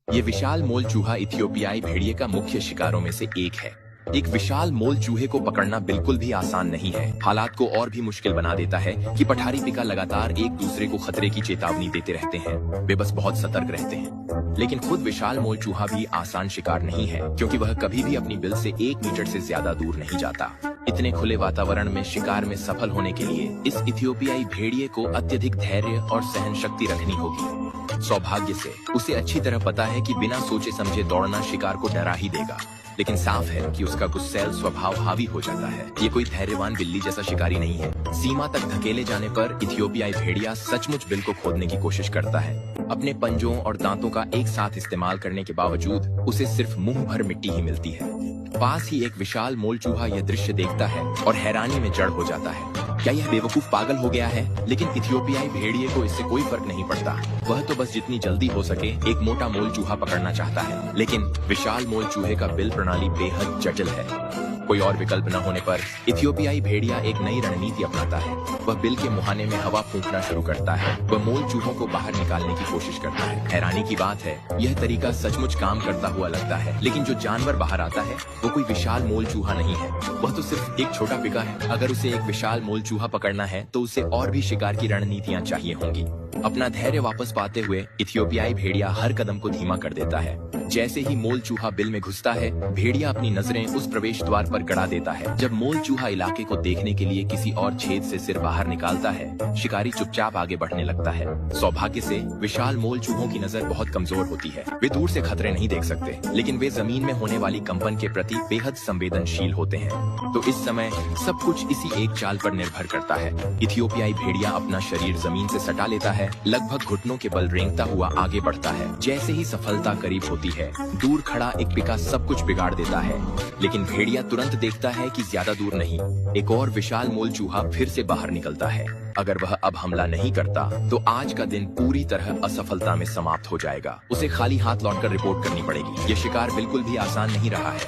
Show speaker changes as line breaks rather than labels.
ये विशाल मोल चूहा इथियोपियाई भेड़िए का मुख्य शिकारों में से एक है। एक विशाल मोल चूहे को पकड़ना बिल्कुल भी आसान नहीं है। हालात को और भी मुश्किल बना देता है कि पठारी पिका लगातार एक दूसरे को खतरे की चेतावनी देते रहते हैं। वे बस बहुत सतर्क रहते हैं। लेकिन खुद विशाल मोल चूहा भी आसान शिकार नहीं है, क्योंकि वह कभी भी अपनी बिल से 1 मीटर से ज्यादा दूर नहीं जाता। इतने खुले वातावरण में शिकार में सफल होने के लिए इस इथियोपियाई भेड़िए को अत्यधिक धैर्य और सहन शक्ति रखनी होगी। सौभाग्य से उसे अच्छी तरह पता है कि बिना सोचे समझे दौड़ना शिकार को डरा ही देगा, लेकिन साफ है कि उसका गुस्सैल स्वभाव हावी हो जाता है। ये कोई धैर्यवान बिल्ली जैसा शिकारी नहीं है। सीमा तक धकेले जाने पर इथियोपियाई भेड़िया सचमुच बिल को खोदने की कोशिश करता है। अपने पंजों और दांतों का एक साथ इस्तेमाल करने के बावजूद उसे सिर्फ मुंह भर मिट्टी ही मिलती है। पास ही एक विशाल मोल चूहा यह दृश्य देखता है और हैरानी में जड़ हो जाता है। क्या यह बेवकूफ पागल हो गया है? लेकिन इथियोपियाई भेड़िए को इससे कोई फर्क नहीं पड़ता। वह तो बस जितनी जल्दी हो सके एक मोटा मोल चूहा पकड़ना चाहता है। लेकिन विशाल मोल चूहे का बिल प्रणाली बेहद जटिल है। कोई और विकल्प न होने पर इथियोपियाई भेड़िया एक नई रणनीति अपनाता है। वह बिल के मुहाने में हवा फूंकना शुरू करता है। वह मोल चूहों को बाहर निकालने की कोशिश करता है। हैरानी की बात है, यह तरीका सचमुच काम करता हुआ लगता है, लेकिन जो जानवर बाहर आता है वो कोई विशाल मोल चूहा नहीं है। वह तो सिर्फ एक छोटा पिका है। अगर उसे एक विशाल मोल चूहा पकड़ना है तो उसे और भी शिकार की रणनीतियां चाहिए होंगी। अपना धैर्य वापस पाते हुए इथियोपियाई भेड़िया हर कदम को धीमा कर देता है। जैसे ही मोल चूहा बिल में घुसता है, भेड़िया अपनी नजरें उस प्रवेश द्वार पर गड़ा देता है। जब मोल चूहा इलाके को देखने के लिए किसी और छेद से सिर बाहर निकालता है, शिकारी चुपचाप आगे बढ़ने लगता है। सौभाग्य से विशाल मोल चूहों की नजर बहुत कमजोर होती है। वे दूर से खतरे नहीं देख सकते, लेकिन वे जमीन में होने वाली कंपन के प्रति बेहद संवेदनशील होते हैं। तो इस समय सब कुछ इसी एक चाल पर निर्भर करता है। इथियोपियाई भेड़िया अपना शरीर जमीन से सटा लेता है, लगभग घुटनों के बल रेंगता हुआ आगे बढ़ता है। जैसे ही सफलता करीब होती है, दूर खड़ा एक पिका सब कुछ बिगाड़ देता है। लेकिन भेड़िया तुरंत देखता है कि ज्यादा दूर नहीं, एक और विशाल मोल चूहा फिर से बाहर निकलता है। अगर वह अब हमला नहीं करता तो आज का दिन पूरी तरह असफलता में समाप्त हो जाएगा। उसे खाली हाथ लौटकर रिपोर्ट करनी पड़ेगी। यह शिकार बिल्कुल भी आसान नहीं रहा है।